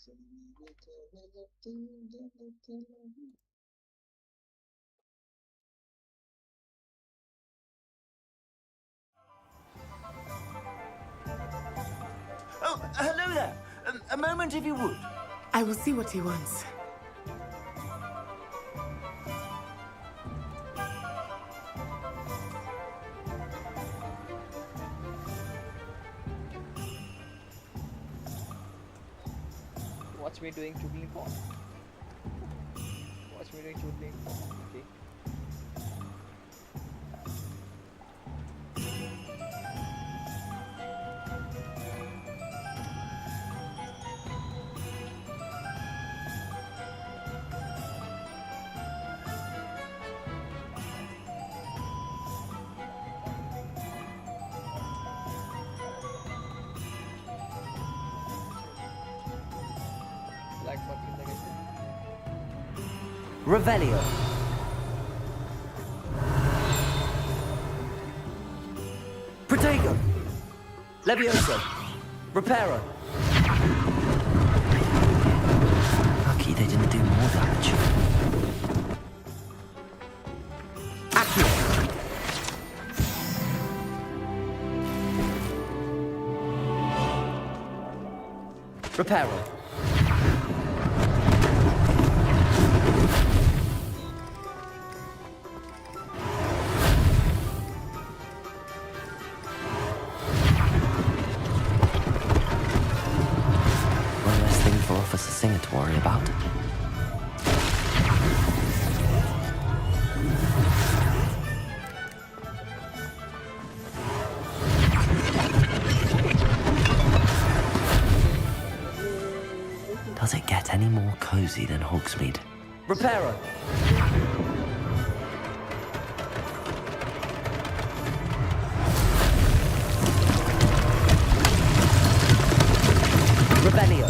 Oh, hello there. A moment, if you would. I will see what he wants. Watch me doing twiddling paw. Watch me doing twiddling paw. Okay. Like fucking legacy. Revelio. Protego. Levioso. Reparo. Lucky they didn't do more damage. Accio. Reparo. Officer Singer to worry about. Does it get any more cozy than Hogsmeade? Reparo. Rebellio.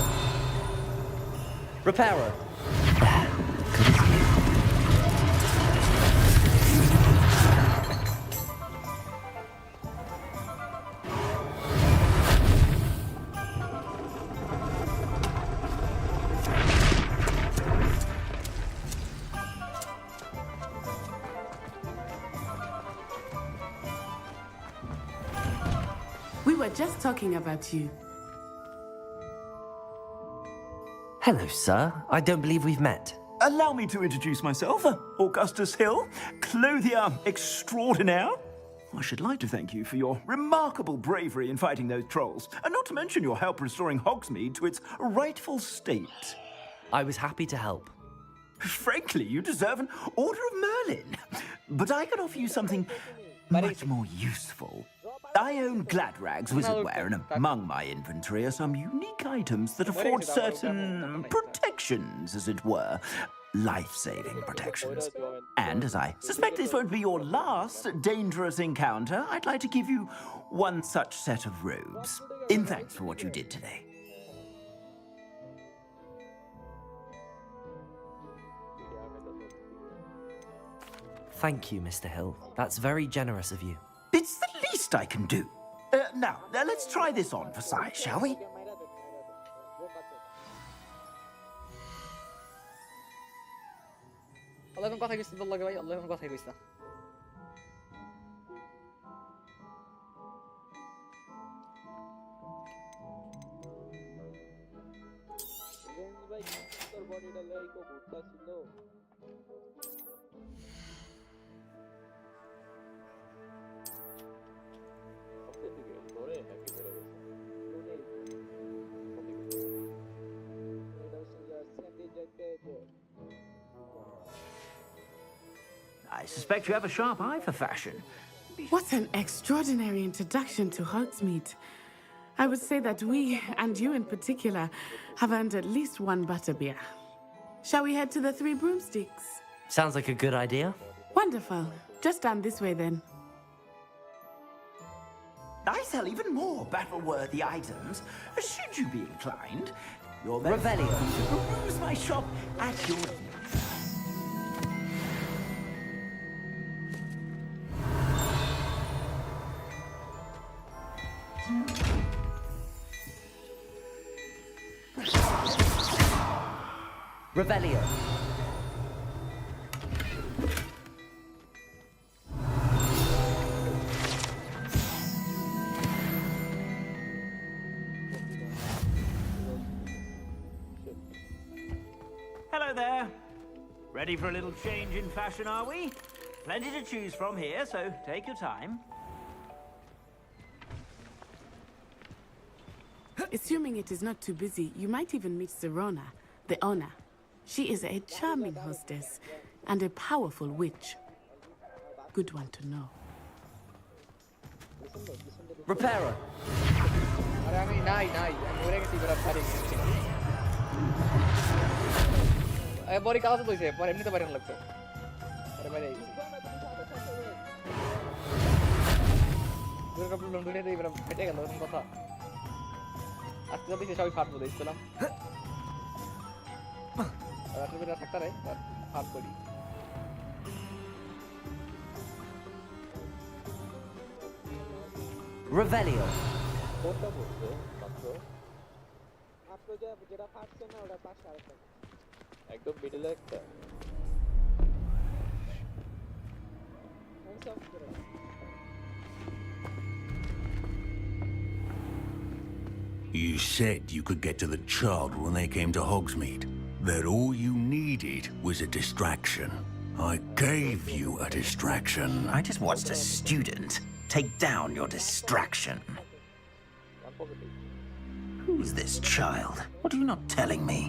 Reparo. Good as new. We were just talking about you. Hello, sir. I don't believe we've met. Allow me to introduce myself, Augustus Hill, clothier extraordinaire. I should like to thank you for your remarkable bravery in fighting those trolls, and not to mention your help restoring Hogsmeade to its rightful state. I was happy to help. Frankly, you deserve an Order of Merlin. But I can offer you something much more useful. I own Gladrag's wizardware, and among my inventory are some unique items that afford certain protections, as it were. Life-saving protections. And as I suspect this won't be your last dangerous encounter, I'd like to give you one such set of robes, in thanks for what you did today. Thank you, Mr. Hill. That's very generous of you. It's the least I can do. Now, let's try this on for size, shall we? Allah yung কথা কইছে দল ভাই Allah yung কথা কইছে ভাই তোর বডিটা লাইকো ঘুরতাছিল I suspect you have a sharp eye for fashion. What an extraordinary introduction to Hogsmeade. I would say that we, and you in particular, have earned at least one butterbeer. Shall we head to the Three Broomsticks? Sounds like a good idea. Wonderful. Just down this way then. I sell even more battle-worthy items, should you be inclined. You're Revelio. to peruse my shop at your ease. Revelio. Hello there. Ready for a little change in fashion, are we? Plenty to choose from here, so take your time. Assuming it is not too busy, you might even meet Serona, the owner. She is a charming hostess and a powerful witch. Good one to know. Reparo. আরে আমি নাই আমি মরে গেছি বেরা পারি বড়ি কাজ হইছে পরে এমনি তো পারি না লাগছে পরে বাইরে আইছি দুটো প্রবলেম ধরে দেই বেরা ফেটে গেল এরকম কথা আজকে যদি সবাই ফাটবো দেখছিলাম রাতে বেরা থাকতে রে ফাট করি Revelio. কোনটা বলছো মাত্র আপনি যেটা ফাটছে না ওটা পাশে আরেকটা একদম মিডলে একটা You said you could get to the child when they came to Hogsmeade. That all you needed was a distraction. I gave you a distraction. I just watched a student take down your distraction. Who's this child? What are you not telling me?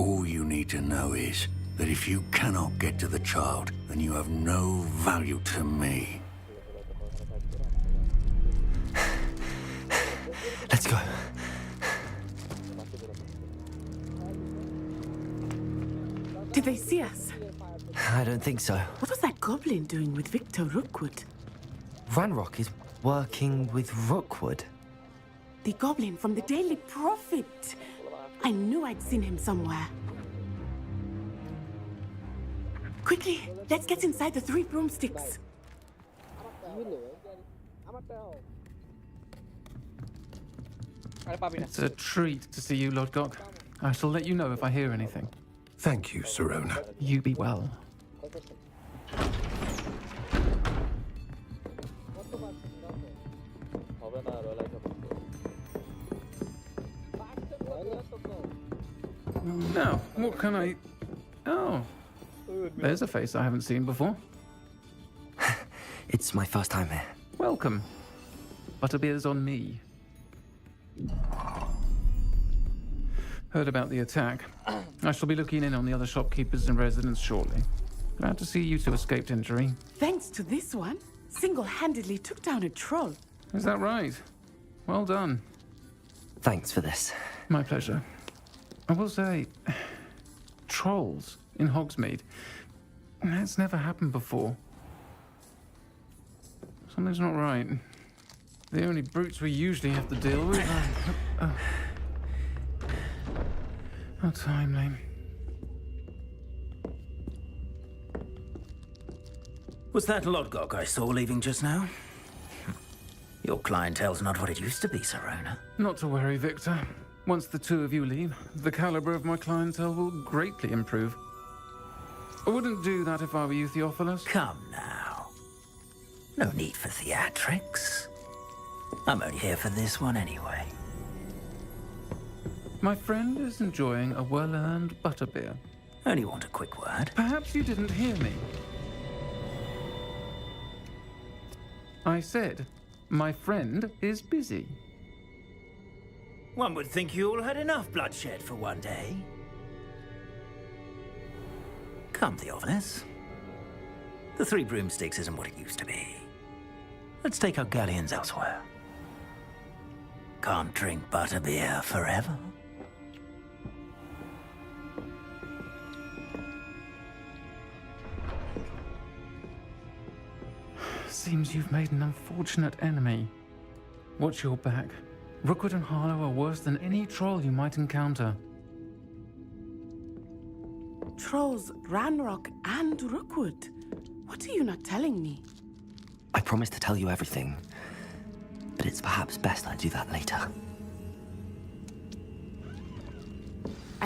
All you need to know is that if you cannot get to the child, then you have no value to me. Let's go. Did they see us? I don't think so. What was that goblin doing with Victor Rookwood? Ranrock is working with Rookwood. The goblin from the Daily Prophet. I knew I'd seen him somewhere. Quickly, let's get inside the 3 broomsticks. আরে পাবি না It's a treat to see you, Lord Gok. I shall let you know if I hear anything. Thank you, Serona. You be well. হবে না রোলাই Now, what can I... Oh, there's a face I haven't seen before. It's my first time here. Welcome. Butterbeer's on me. Heard about the attack. I shall be looking in on the other shopkeepers and residents shortly. Glad to see you two escaped injury. Thanks to this one, single-handedly took down a troll. Is that right? Well done. Thanks for this. My pleasure. I will say, trolls in Hogsmeade. That's never happened before. Something's not right. The only brutes we usually have to deal with are... How timely. Was that Lodgok I saw leaving just now? Your clientele's not what it used to be, Serona. Not to worry, Victor. Once the two of you leave, the caliber of my clientele will greatly improve. I wouldn't do that if I were you, Theophilus. Come now. No need for theatrics. I'm only here for this one anyway. My friend is enjoying a well-earned butterbeer. Only want a quick word. Perhaps you didn't hear me. I said, my friend is busy. One would think you all had enough bloodshed for one day. Come, Theophilus. The 3 broomsticks isn't what it used to be. Let's take our galleons elsewhere. Can't drink butterbeer forever. Seems you've made an unfortunate enemy. Watch your back. Rookwood and Harlow are worse than any troll you might encounter. Trolls, Ranrock, and Rookwood. What are you not telling me? I promise to tell you everything, but it's perhaps best I do that later.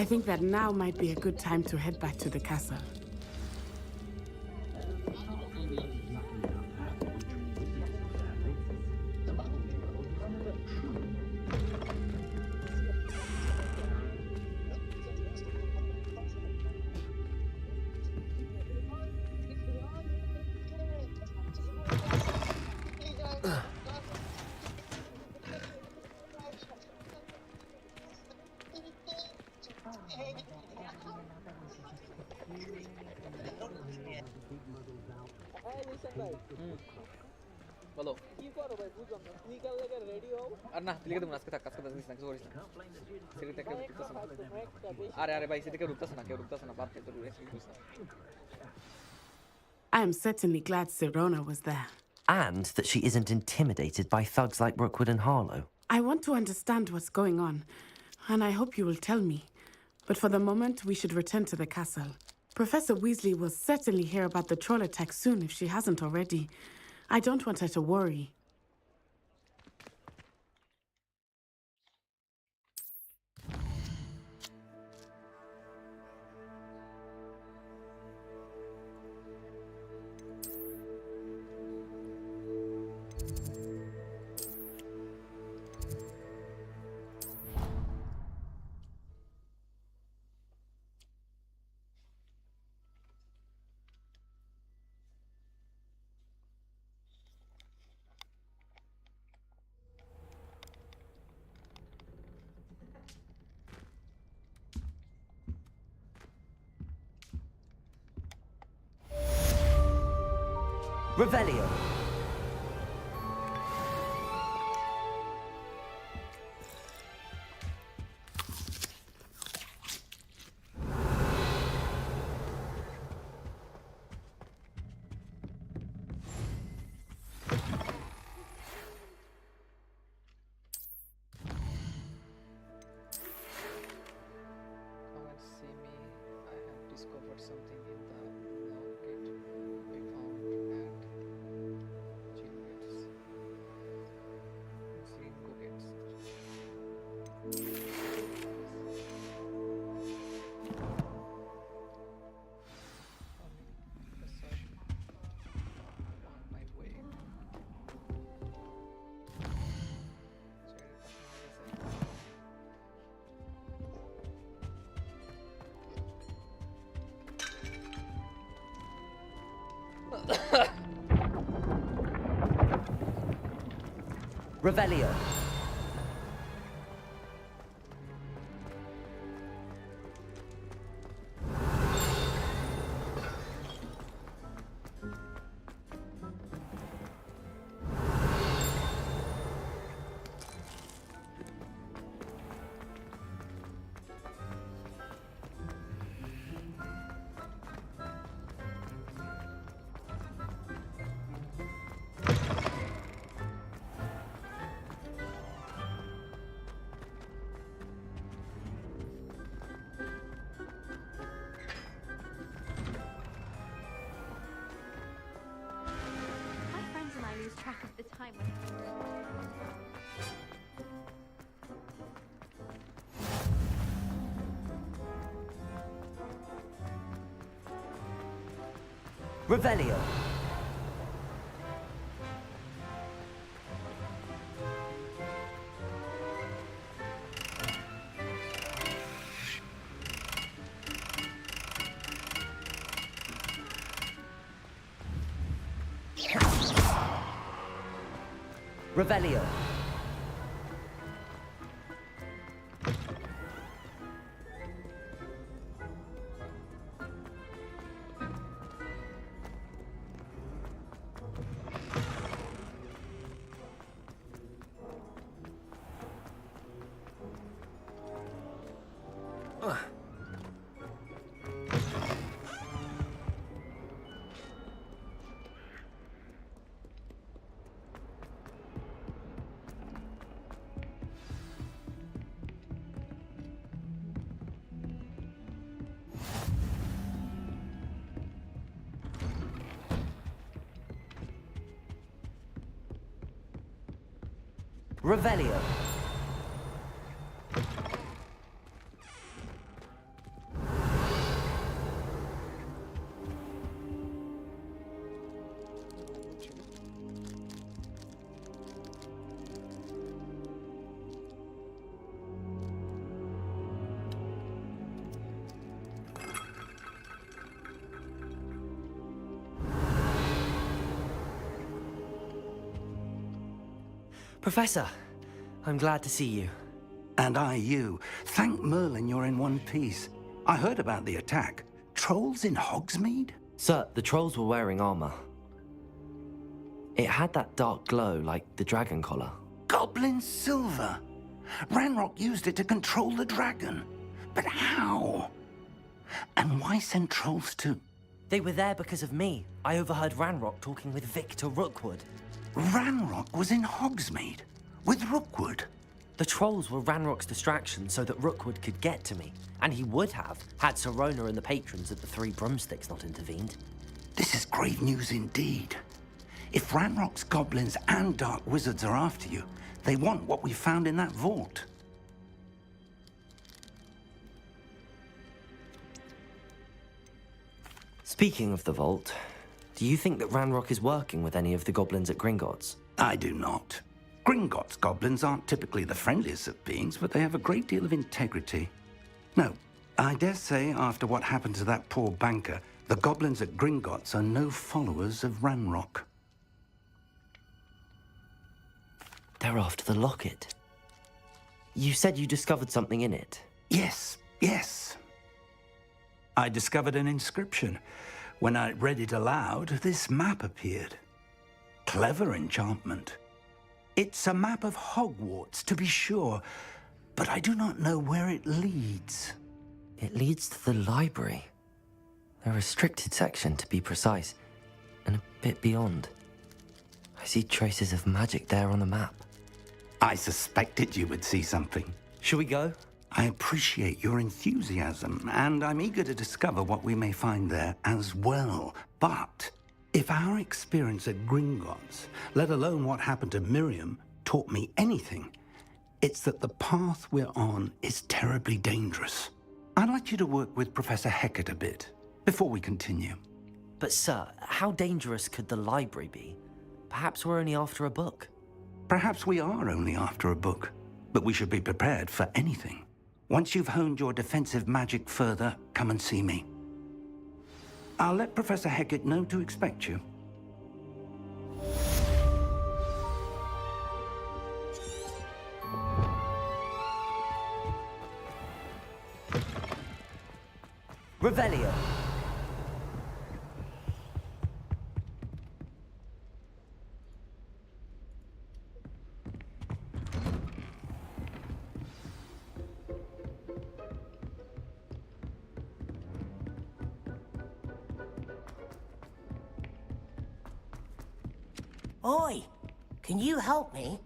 I think that now might be a good time to head back to the castle. হ্যাঁ listen ভাই বলো কি করো ভাই বুঝলাম না sneaker লেগে ready হও আর না লিখে দেবো আজকে থাক কাজ করতে না কিছু করিস না সেটা কেউ ঢুকতেছে না একটা বেশি আরে আরে ভাই সেটা কেউ ঢুকতেছে না বাদ দে তোর রেস্ট করিস না I am certainly glad Sirona was there. And that she isn't intimidated by thugs like Rookwood and Harlow. I want to understand what's going on, and I hope you will tell me. But for the moment, we should return to the castle. Professor Weasley will certainly hear about the troll attack soon if she hasn't already. I don't want her to worry. Revelio. Come and see me. I have discovered something in the locket we found at Juliet's. Gringo gets. On my way. Revelio. My friends and I lose track of the time when Revelio. Revelio. Revelio. Professor, I'm glad to see you. And I you. Thank Merlin you're in one piece. I heard about the attack. Trolls in Hogsmeade? Sir, the trolls were wearing armor. It had that dark glow like the dragon collar. Goblin silver. Ranrock used it to control the dragon. But how? And why send trolls to... They were there because of me. I overheard Ranrock talking with Victor Rookwood. Ranrock was in Hogsmeade? With Rookwood? The trolls were Ranrock's distraction so that Rookwood could get to me. And he would have, had Sirona and the patrons at the Three Broomsticks not intervened. This is grave news indeed. If Ranrock's goblins and dark wizards are after you, they want what we found in that vault. Speaking of the vault, do you think that Ranrock is working with any of the goblins at Gringotts? I do not. Gringotts goblins aren't typically the friendliest of beings, but they have a great deal of integrity. No, I dare say after what happened to that poor banker, the goblins at Gringotts are no followers of Ranrock. They're after the locket. You said you discovered something in it. Yes. I discovered an inscription. When I read it aloud, this map appeared. Clever enchantment. It's a map of Hogwarts, to be sure, but I do not know where it leads. It leads to the library. A restricted section, to be precise, and a bit beyond. I see traces of magic there on the map. I suspected you would see something. Shall we go? I appreciate your enthusiasm, and I'm eager to discover what we may find there as well. But if our experience at Gringotts, let alone what happened to Miriam, taught me anything, it's that the path we're on is terribly dangerous. I'd like you to work with Professor Hecat a bit before we continue. But sir, how dangerous could the library be? Perhaps we're only after a book. Perhaps we are only after a book, but we should be prepared for anything. Once you've honed your defensive magic further, come and see me. I'll let Professor Hecat know to expect you. Revelio. Oi! Can you help me?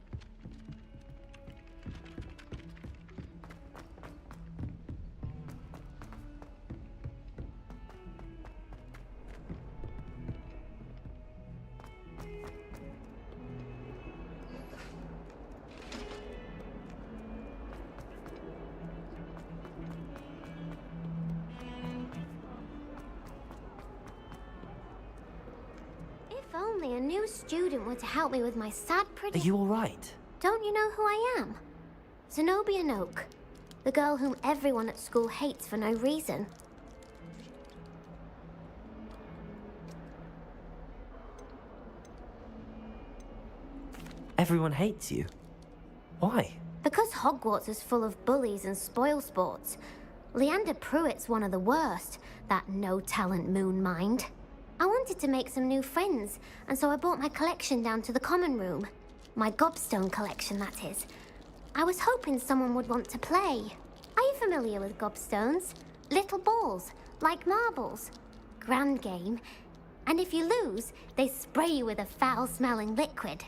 If only a new student were to help me with my sad Are you all right? Don't you know who I am? Zenobia Noak, the girl whom everyone at school hates for no reason. Everyone hates you. Why? Because Hogwarts is full of bullies and spoilsports. Leander Pruitt's one of the worst, that no-talent moon mind. I wanted to make some new friends, and so I brought my collection down to the common room. My gobstone collection, that is. I was hoping someone would want to play. Are you familiar with gobstones? Little balls, like marbles. Grand game. And if you lose, they spray you with a foul-smelling liquid.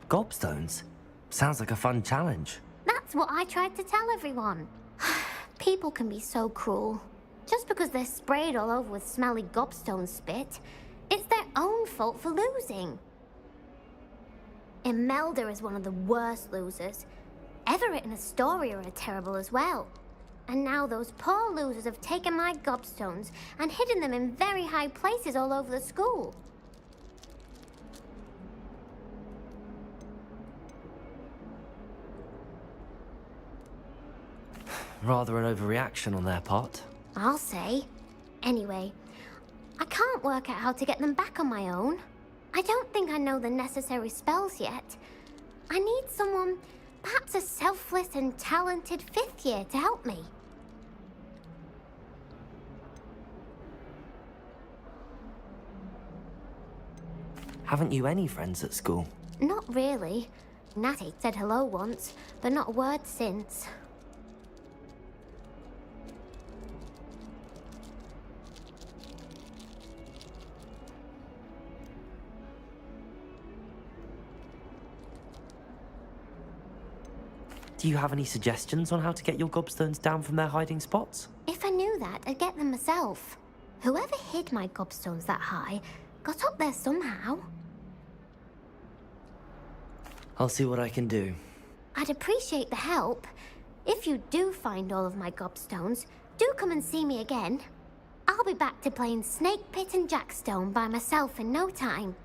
Gobstones? Sounds like a fun challenge. That's what I tried to tell everyone. People can be so cruel. Just because they're sprayed all over with smelly gobstone spit, it's their own fault for losing. Imelda is one of the worst losers. Everett and Astoria are terrible as well. And now those poor losers have taken my gobstones and hidden them in very high places all over the school. Rather an overreaction on their part. I'll say. Anyway, I can't work out how to get them back on my own. I don't think I know the necessary spells yet. I need someone, perhaps a selfless and talented 5th year to help me. Haven't you any friends at school? Not really. Natty said hello once, but not a word since. Do you have any suggestions on how to get your gobstones down from their hiding spots? If I knew that, I'd get them myself. Whoever hid my gobstones that high got up there somehow. I'll see what I can do. I'd appreciate the help. If you do find all of my gobstones, do come and see me again. I'll be back to playing Snake Pit and Jackstone by myself in no time.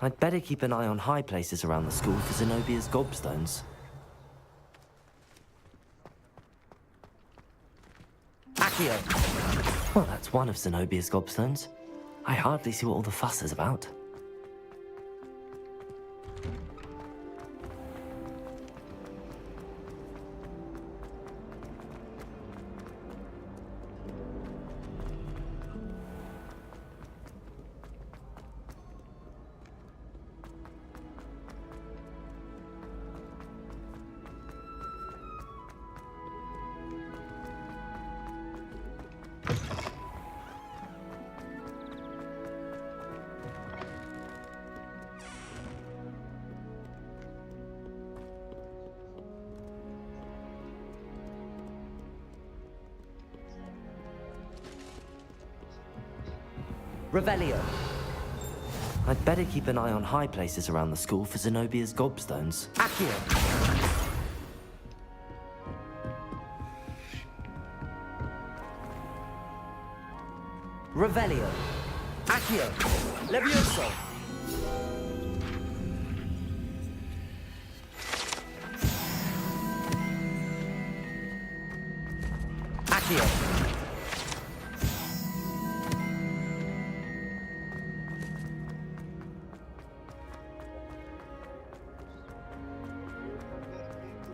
I'd better keep an eye on high places around the school for Zenobia's gobstones. Accio! Well, that's one of Zenobia's gobstones. I hardly see what all the fuss is about. Revelio. I'd better keep an eye on high places around the school for Zenobia's gobstones. Accio! Revelio. Accio! Levioso! Accio!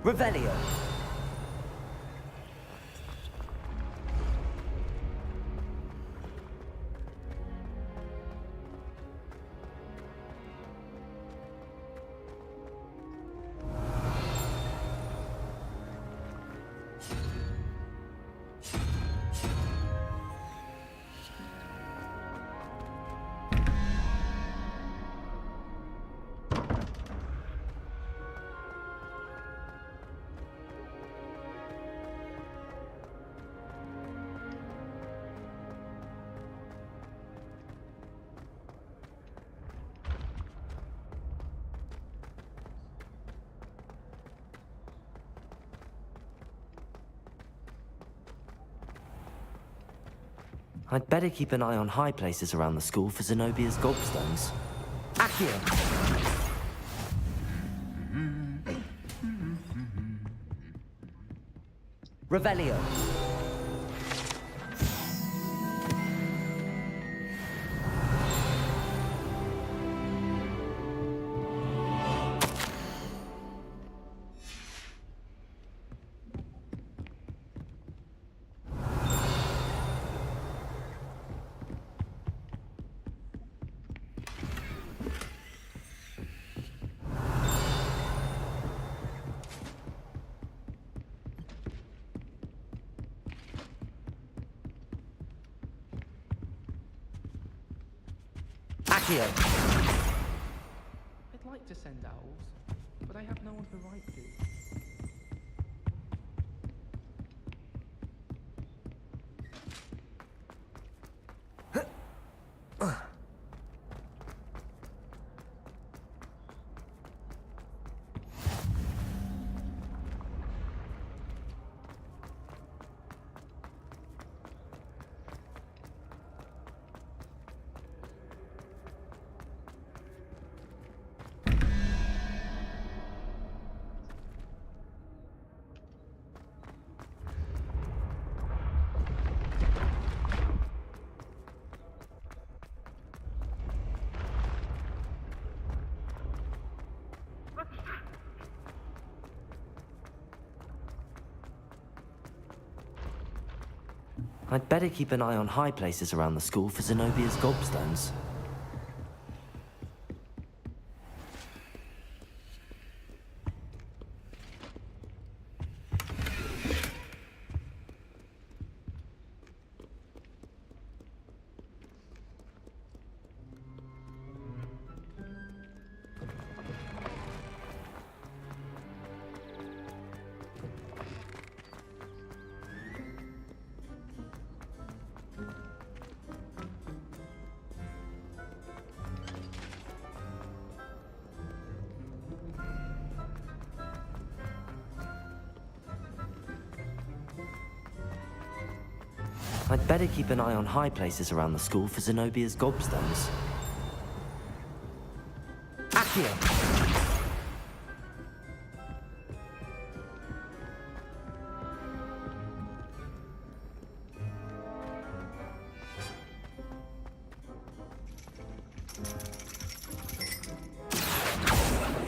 Revelio. I'd better keep an eye on high places around the school for Zenobia's gobstones. Accio! Revelio. Accio! I'd like to send owls, but I have no one to write to. I'd better keep an eye on high places around the school for Zenobia's gobstones. I'd better keep an eye on high places around the school for Zenobia's gobstones. Accio!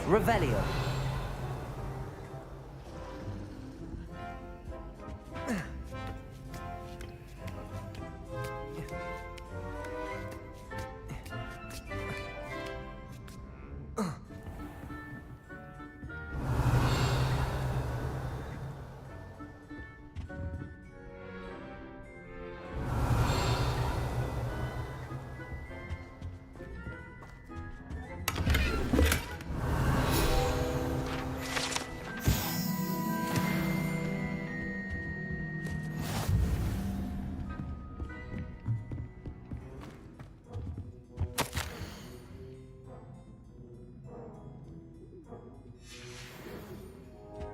Revelio.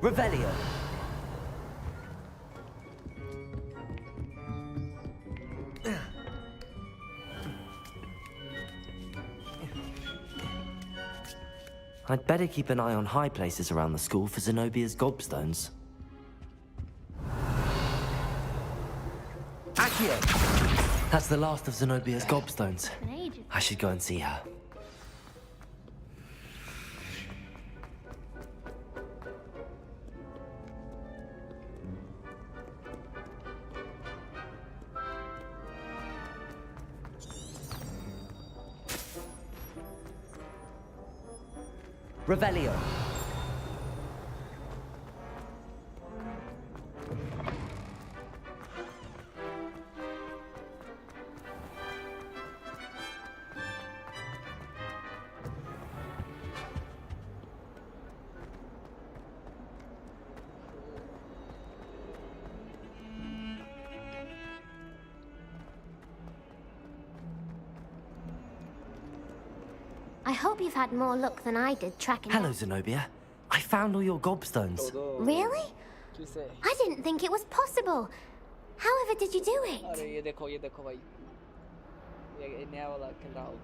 Revelio. I'd better keep an eye on high places around the school for Zenobia's gobstones. Accio! That's the last of Zenobia's gobstones. I should go and see her. Revelio. I hope you've had more luck than I did tracking Hello, down- Zenobia. I found all your gobstones. Really? I didn't think it was possible. However did you do it? अरे ये देखो भाई ये नया वाला खेल रहा हूँ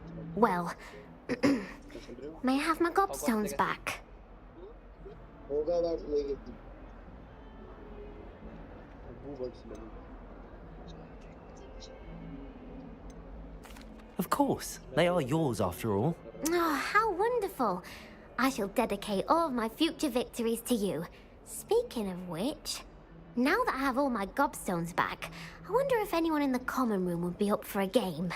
Well, may I have my gobstones back? Hogwarts Legacy. Hogwarts Legacy. Of course. They are yours after all. Oh, how wonderful. I shall dedicate all of my future victories to you. Speaking of which, now that I have all my gobstones back, I wonder if anyone in the common room would be up for a game.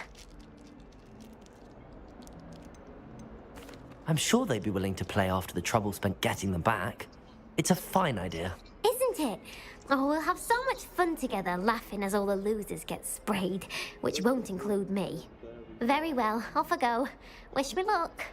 I'm sure they'd be willing to play after the trouble spent getting them back. It's a fine idea. Isn't it? Oh, we'll have so much fun together, laughing as all the losers get sprayed, which won't include me. Very well, off I go. Wish me luck.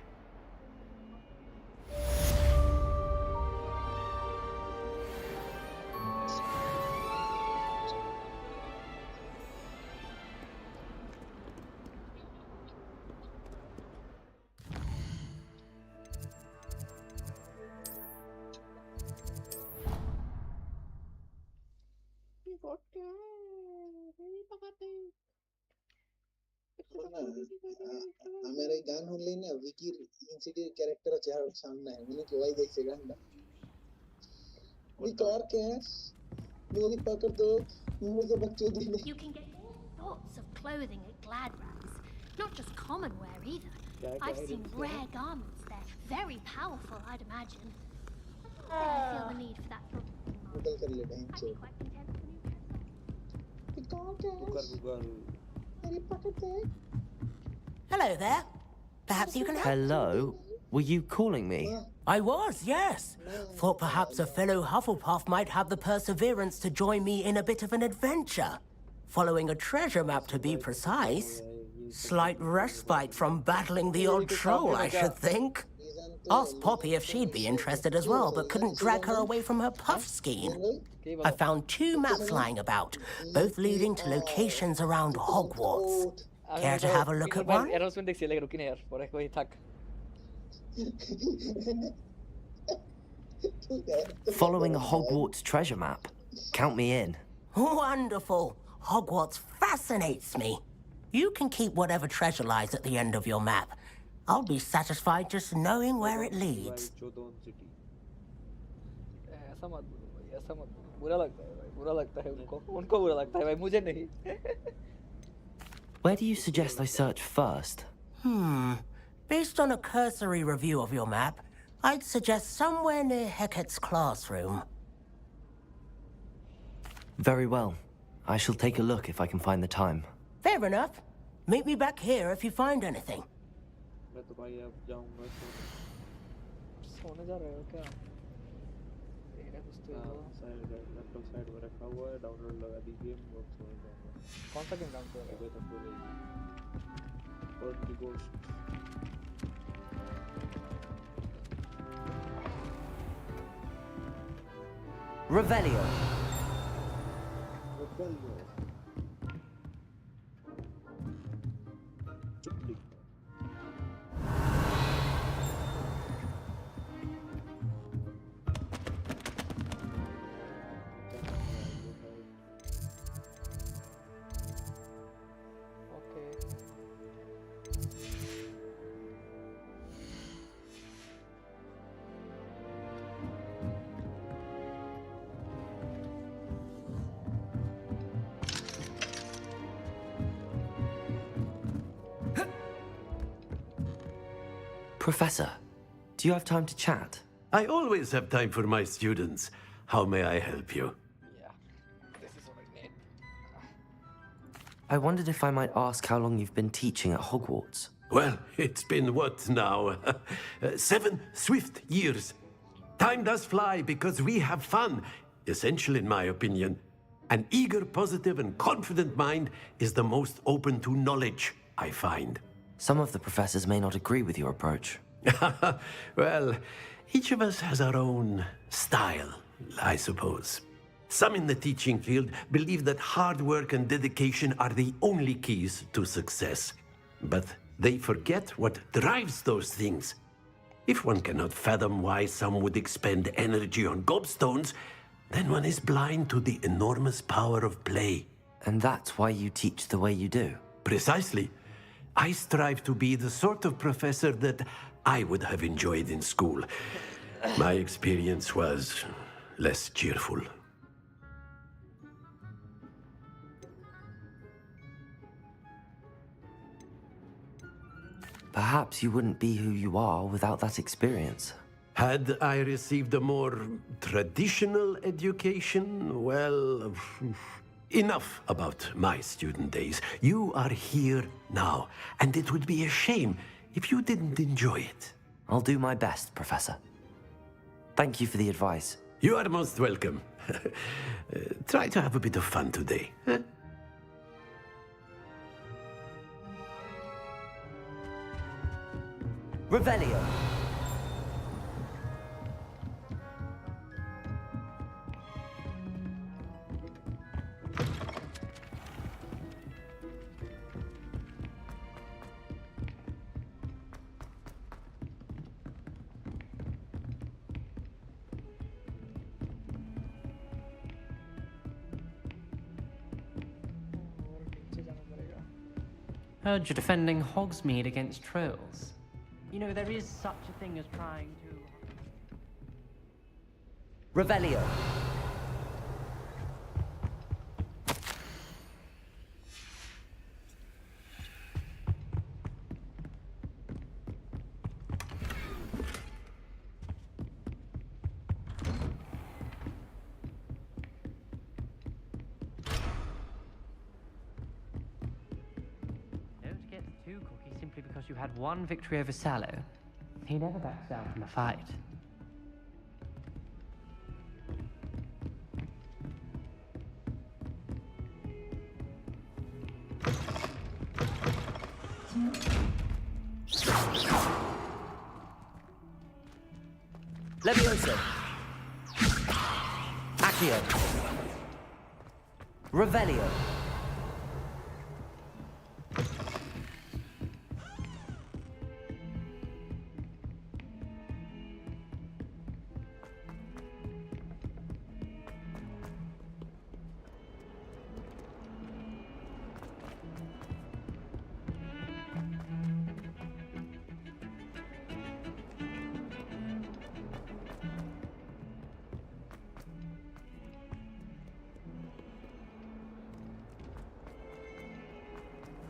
আমার এই গান শুনলেই না উইকির ইনসিডির character চেহারা সামনে আয় মনে কি ওই দেখছে গানটা कार कैश मेरी पकड़ दो मुझे बच्चों दी You can get all sorts of clothing at Gladrags, not just common wear either. I've seen rare garments there, very powerful, I'd imagine. I don't think I feel the need for that. Hotel कर ले बहन I'd चो be quite content with a new dress. Hello there. Perhaps you can help? Hello? Were you calling me? I was, yes. Thought perhaps a fellow Hufflepuff might have the perseverance to join me in a bit of an adventure. Following a treasure map, to be precise. Slight respite from battling the odd troll, I should think. Asked Poppy if she'd be interested as well, but couldn't drag her away from her puff skein. I found 2 maps lying about, both leading to locations around Hogwarts. Care to have a look at one? Following a Hogwarts treasure map. Count me in. Wonderful. Hogwarts fascinates me. You can keep whatever treasure lies at the end of your map. I'll be satisfied just knowing where it leads. Where do you suggest I search first? Based on a cursory review of your map, I'd suggest somewhere near Hecat's classroom. Very well. I shall take a look if I can find the time. Fair enough. Meet me back here if you find anything. मैं तो भाई अब जाऊंगा सोने जा रहे हो क्या तेरा कुछ तो साइड लैपटॉप साइड में रखा हुआ है डाउनलोड लगा दीजिए मैं सोने जाऊंगा कौन सा गेम डाउनलोड करोगे तो पूरे और the ghost Revelio. Professor, do you have time to chat? I always have time for my students. How may I help you? I wondered if I might ask how long you've been teaching at Hogwarts. Well, it's been what now? 7 swift years. Time does fly because we have fun. Essential in my opinion. An eager, positive, and confident mind is the most open to knowledge, I find. Some of the professors may not agree with your approach. Well, each of us has our own style, I suppose. Some in the teaching field believe that hard work and dedication are the only keys to success. But they forget what drives those things. If one cannot fathom why some would expend energy on gobstones, then one is blind to the enormous power of play. And that's why you teach the way you do? Precisely. I strive to be the sort of professor that I would have enjoyed in school. My experience was less cheerful. Perhaps you wouldn't be who you are without that experience. Had I received a more traditional education, well, enough about my student days. You are here now, and it would be a shame if you didn't enjoy it. I'll do my best, Professor. Thank you for the advice. You are most welcome. Try to have a bit of fun today. Huh? Revelio. Heard you're defending Hogsmeade against trolls. You know, there is such a thing as trying to... Revelio. because you had one victory over Sallow. He never backs down from a fight. Levioso. Accio. Revelio.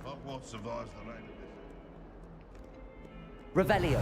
Hogwarts survives the rain of this. Revelio.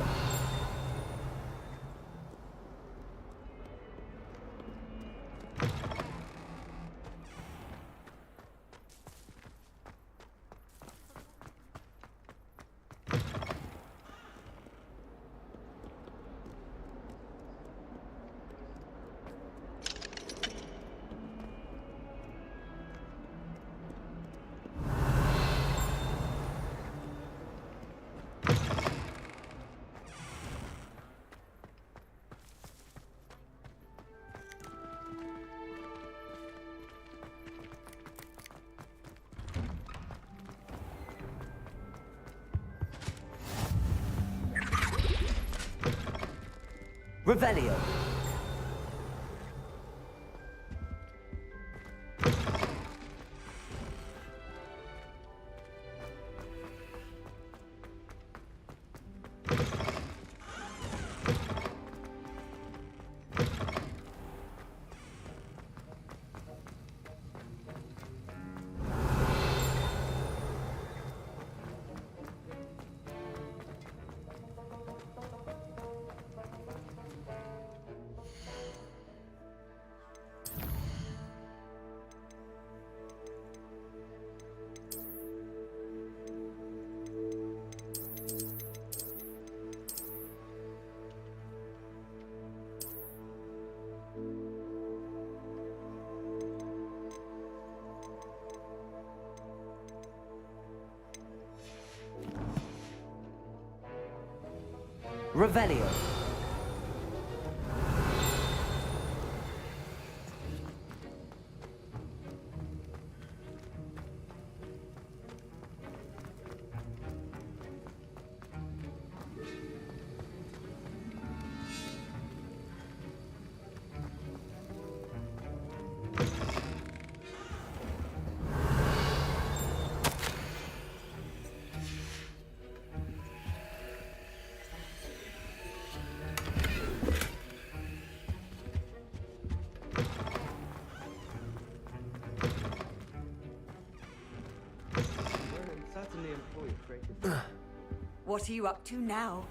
Revelio. Revelio. What are you up to now?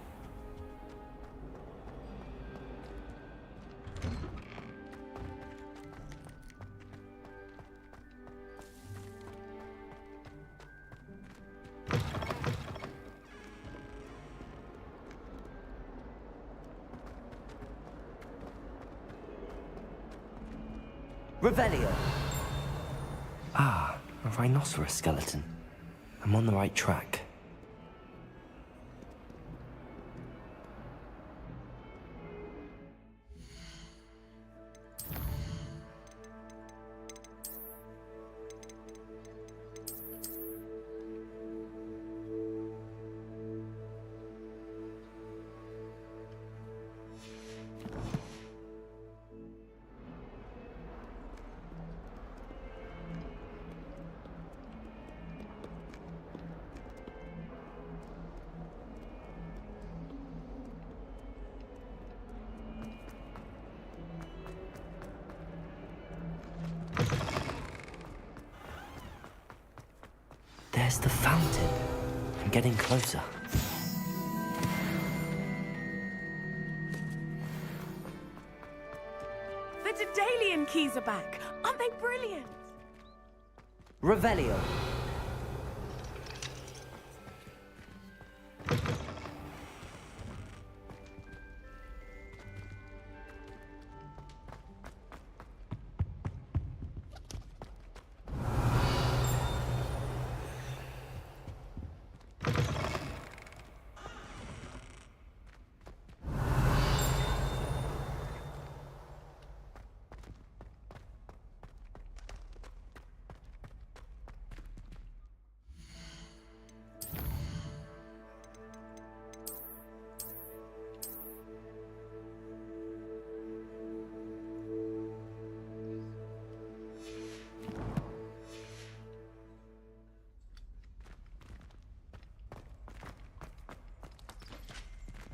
Revelio. Ah, a rhinoceros skeleton. I'm on the right track. There's the fountain. I'm getting closer. The Daedalian keys are back. Aren't they brilliant? Revelio.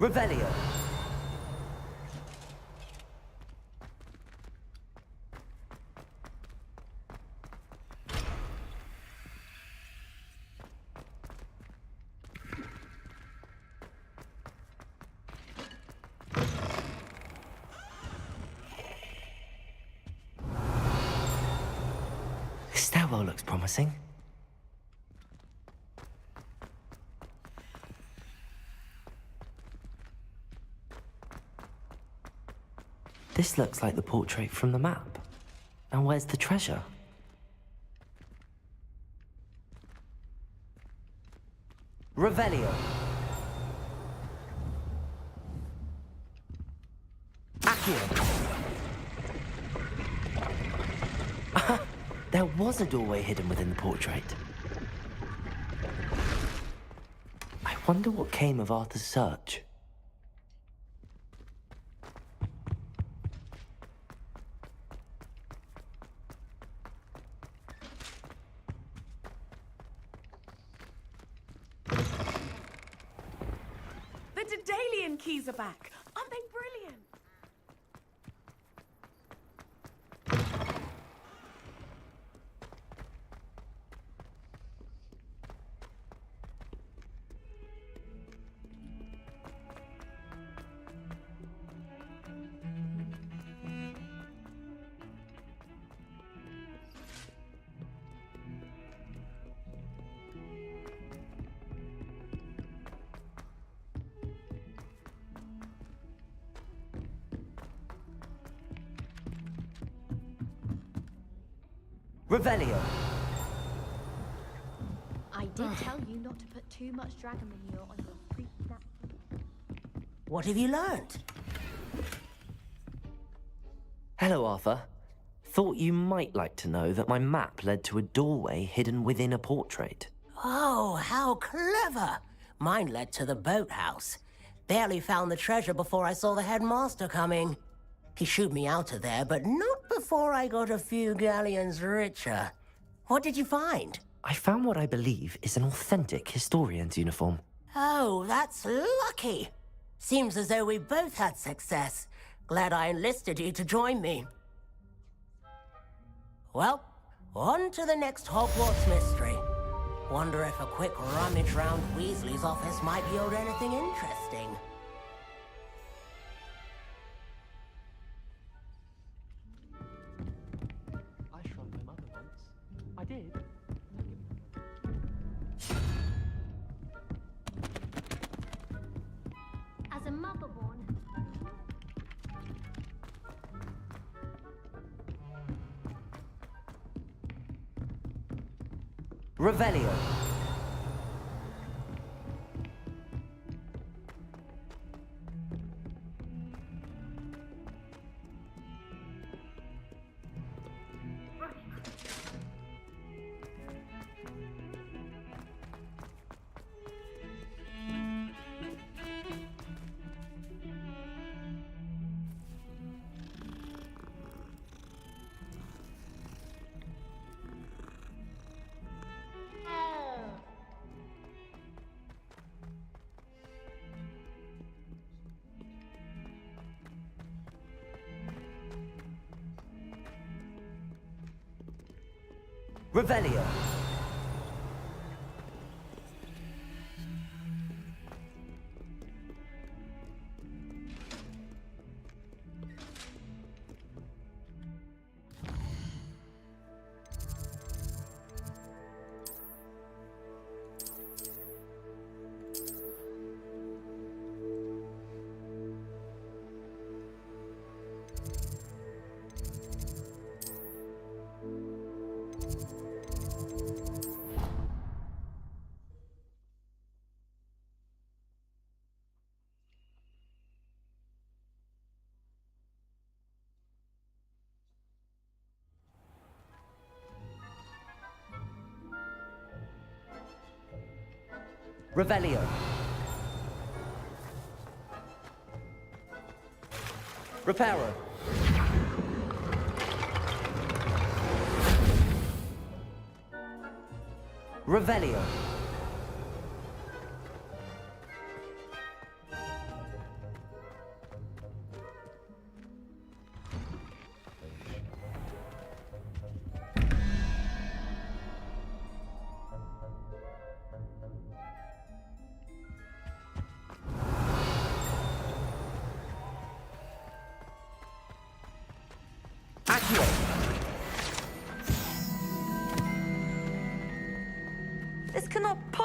Revelio. This stairwell looks promising. This looks like the portrait from the map. And where's the treasure? Revelio. Accio. There was a doorway hidden within the portrait. I wonder what came of Arthur's search. The Daedalian keys are back. Aren't they brilliant? Revelio. I did tell you not to put too much dragon manure on your freak napkin. What have you learned? Hello, Arthur. Thought you might like to know that my map led to a doorway hidden within a portrait. Oh, how clever! Mine led to the boathouse. Barely found the treasure before I saw the headmaster coming. He shooed me out of there, but not before I got a few galleons richer. What did you find? I found what I believe is an authentic historian's uniform. Oh, that's lucky. Seems as though we both had success. Glad I enlisted you to join me. Well, on to the next Hogwarts mystery. Wonder if a quick rummage round Weasley's office might yield anything interesting. I shrunk my mother once. I did. As a motherborn, Revelio. Revelio. Revelio. Reparo. Revelio.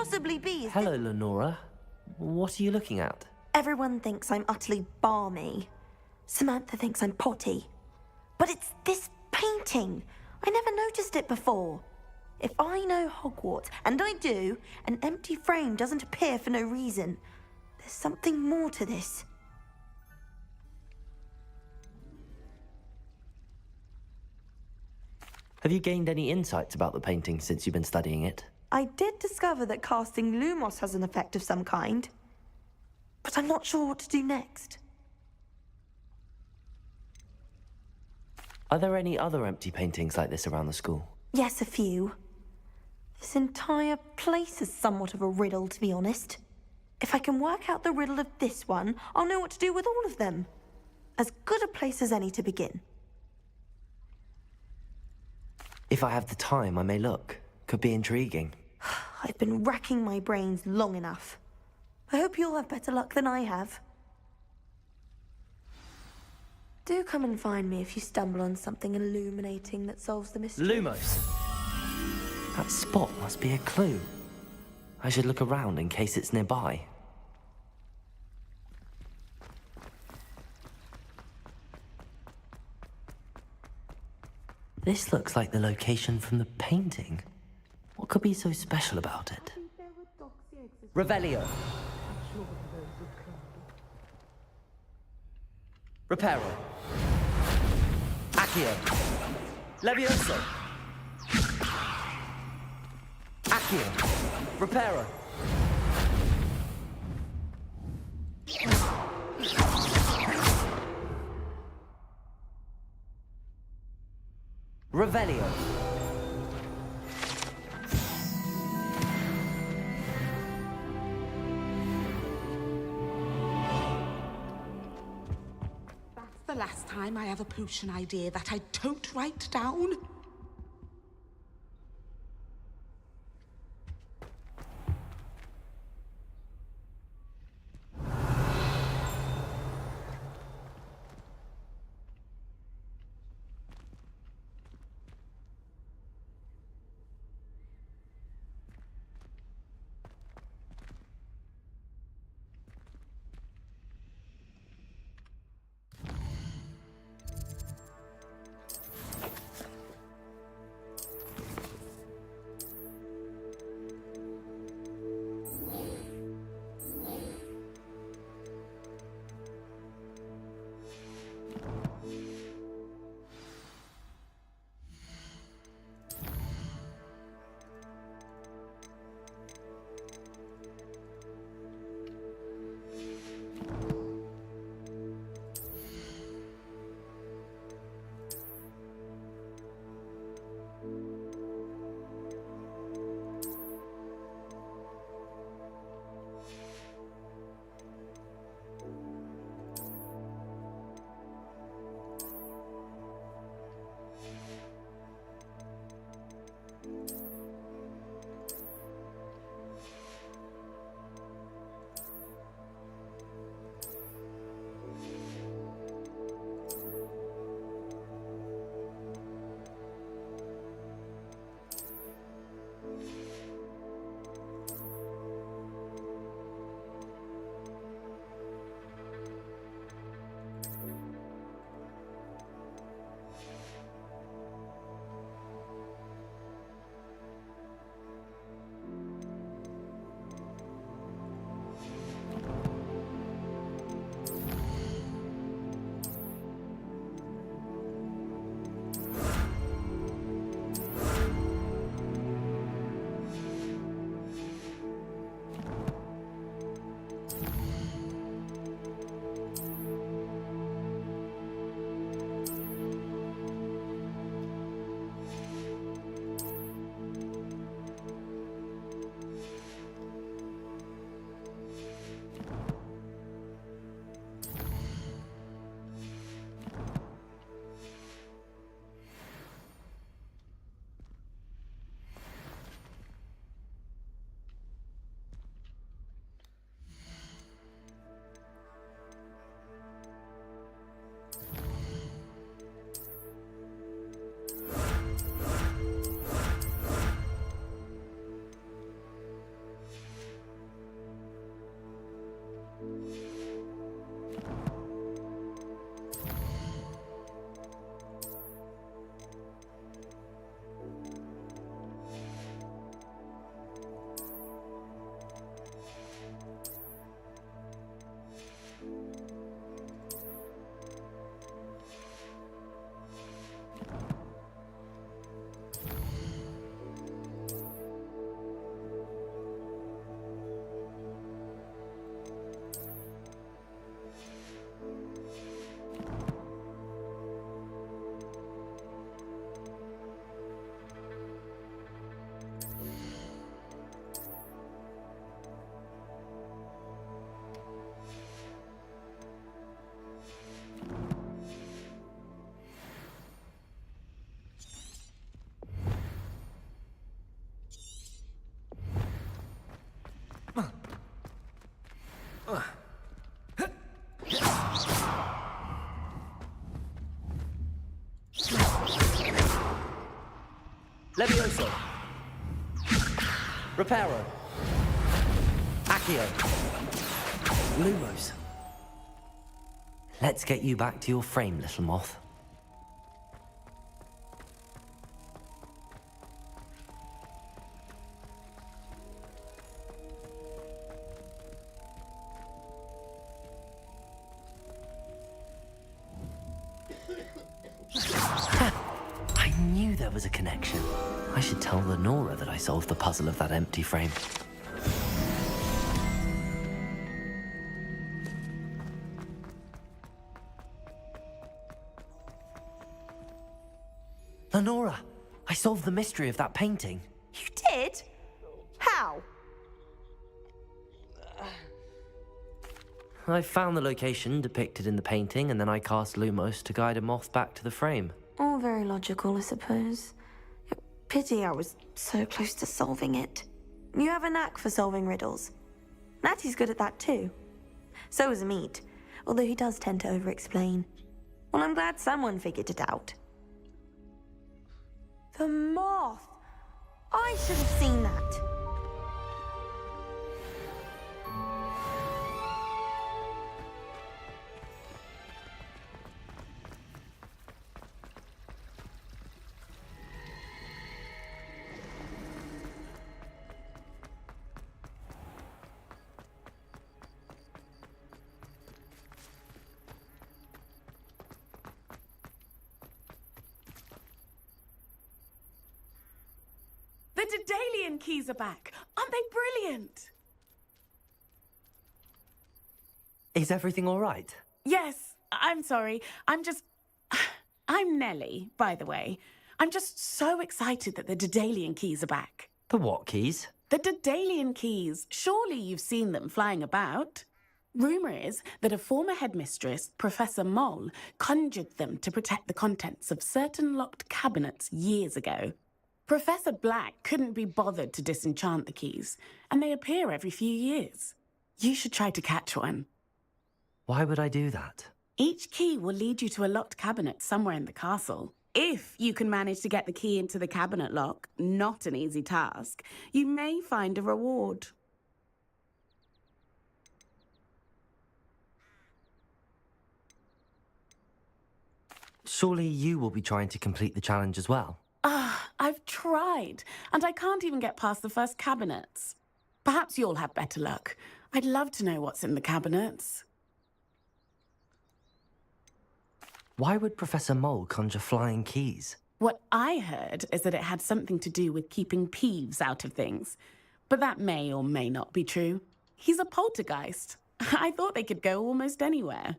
possibly be? Hello, Lenora. What are you looking at? Everyone thinks I'm utterly balmy. Samantha thinks I'm potty. But it's this painting. I never noticed it before. If I know Hogwarts, and I do, an empty frame doesn't appear for no reason. There's something more to this. Have you gained any insights about the painting since you've been studying it? I did discover that casting Lumos has an effect of some kind. But I'm not sure what to do next. Are there any other empty paintings like this around the school? Yes, a few. This entire place is somewhat of a riddle, to be honest. If I can work out the riddle of this one, I'll know what to do with all of them. As good a place as any to begin. If I have the time, I may look. Could be intriguing. I've been racking my brains long enough. I hope you'll have better luck than I have. Do come and find me if you stumble on something illuminating that solves the mystery. Lumos! That spot must be a clue. I should look around in case it's nearby. This looks like the location from the painting. What could be so special about it? Revelio. Reparo. Accio. Levioso. Accio. Reparo. Revelio. That's the last time I have a potion idea that I don't write down. Levioso. Reparo. Accio. Lumos. Let's get you back to your frame, little moth. I knew there was a connection. I should tell Lenora that I solved the puzzle of that empty frame. Lenora, I solved the mystery of that painting. You did? How? I found the location depicted in the painting, and then I cast Lumos to guide a moth back to the frame. All very logical, I suppose. Pity I was so close to solving it. You have a knack for solving riddles. Natty's good at that too. So is Amit, although he does tend to over-explain. Well, I'm glad someone figured it out. The moth! I should have seen that. The Daedalian keys are back. Aren't they brilliant? Is everything all right? Yes, I'm sorry. I'm Nellie, by the way. I'm just so excited that the Daedalian keys are back. The what keys? The Daedalian keys. Surely you've seen them flying about. Rumour is that a former headmistress, Professor Moll, conjured them to protect the contents of certain locked cabinets years ago. Professor Black couldn't be bothered to disenchant the keys, and they appear every few years. You should try to catch one. Why would I do that? Each key will lead you to a locked cabinet somewhere in the castle. If you can manage to get the key into the cabinet lock, not an easy task, you may find a reward. Surely you will be trying to complete the challenge as well. I've tried, and I can't even get past the first cabinets. Perhaps you'll have better luck. I'd love to know what's in the cabinets. Why would Professor Moll conjure flying keys? What I heard is that it had something to do with keeping Peeves out of things. But that may or may not be true. He's a poltergeist. I thought they could go almost anywhere.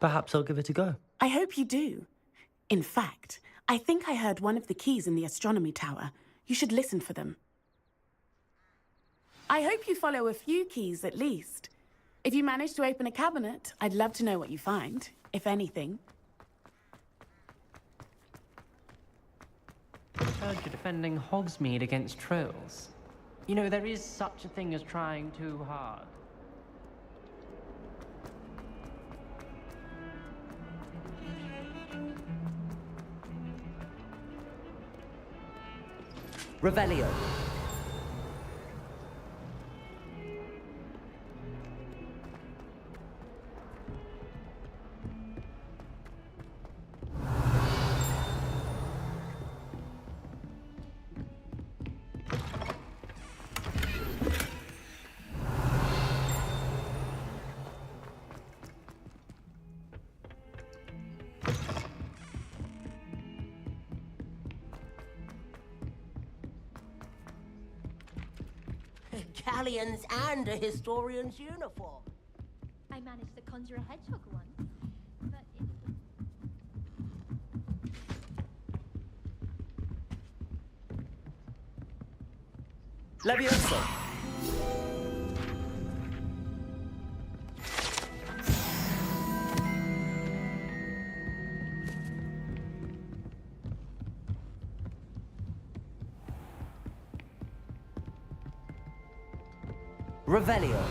Perhaps I'll give it a go. I hope you do. In fact, I think I heard one of the keys in the astronomy tower. You should listen for them. I hope you follow a few keys at least. If you manage to open a cabinet, I'd love to know what you find, if anything. Heard you're defending Hogsmeade against trolls. You know, there is such a thing as trying too hard. Revelio. Galleons and a historian's uniform. I managed to conjure a hedgehog once, but Levioso. Revelio.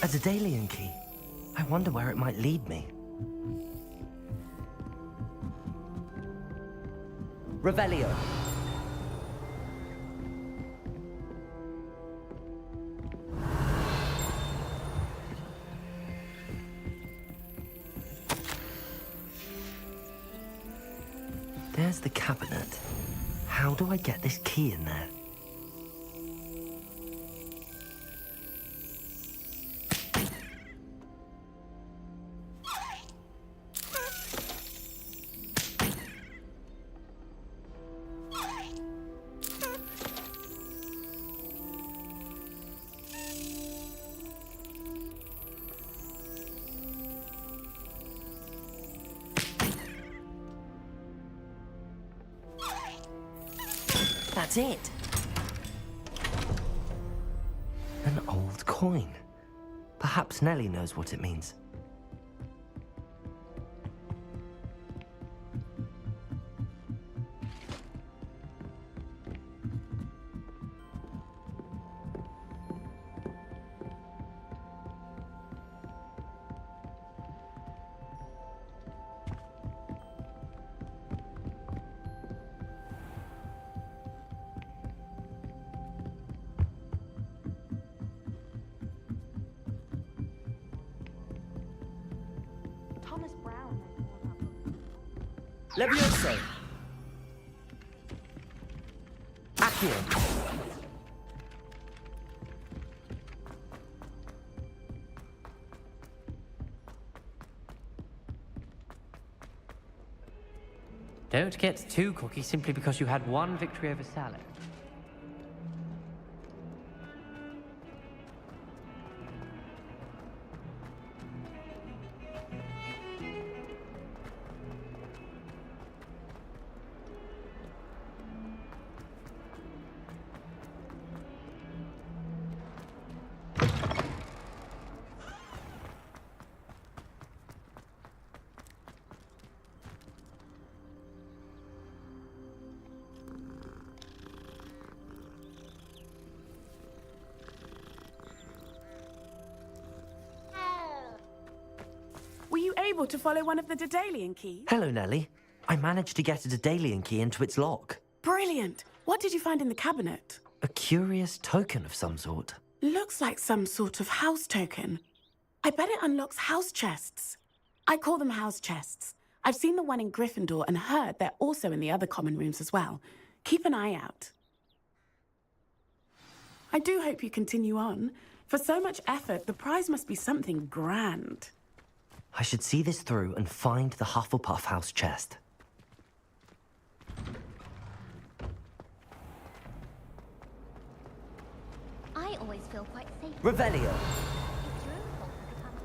A Daedalian key. I wonder where it might lead me. Revelio. There's the cabinet. How do I get this key in there? That's it. An old coin. Perhaps Nellie knows what it means. Thomas Brown. Levioso. Accio. Don't get too cocky simply because you had one victory over Salad. Were you able to follow one of the Daedalian keys? Hello, Nellie. I managed to get a Daedalian key into its lock. Brilliant. What did you find in the cabinet? A curious token of some sort. Looks like some sort of house token. I bet it unlocks house chests. I call them house chests. I've seen the one in Gryffindor and heard they're also in the other common rooms as well. Keep an eye out. I do hope you continue on. For so much effort, the prize must be something grand. I should see this through and find the Hufflepuff house chest. I always feel quite safe. Revelio. It's your own fault for becoming.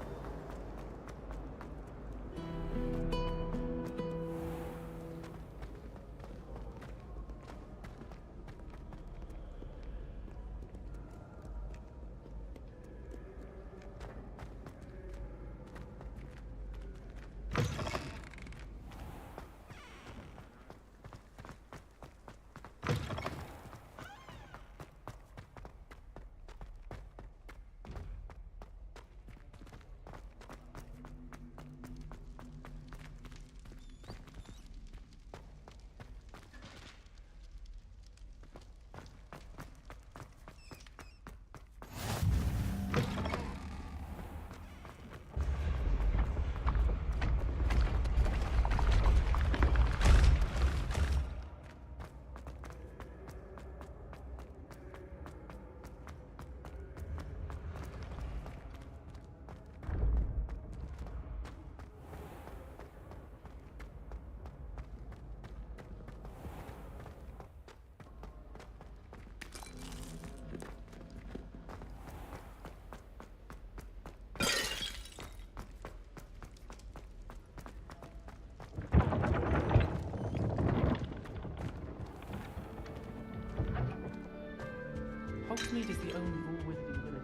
Hogsmeade is the only all-wizarding village.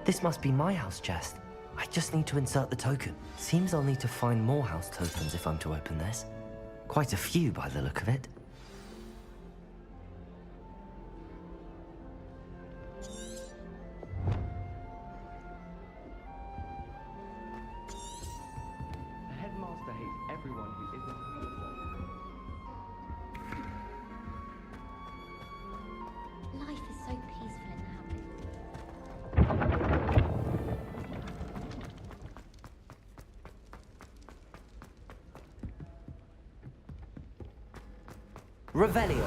This must be my house chest. I just need to insert the token. Seems I'll need to find more house tokens if I'm to open this. Quite a few by the look of it. Revelio.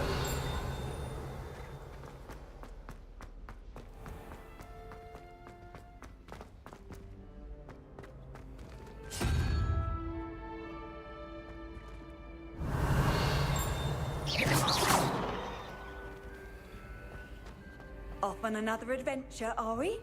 Off on another adventure, are we?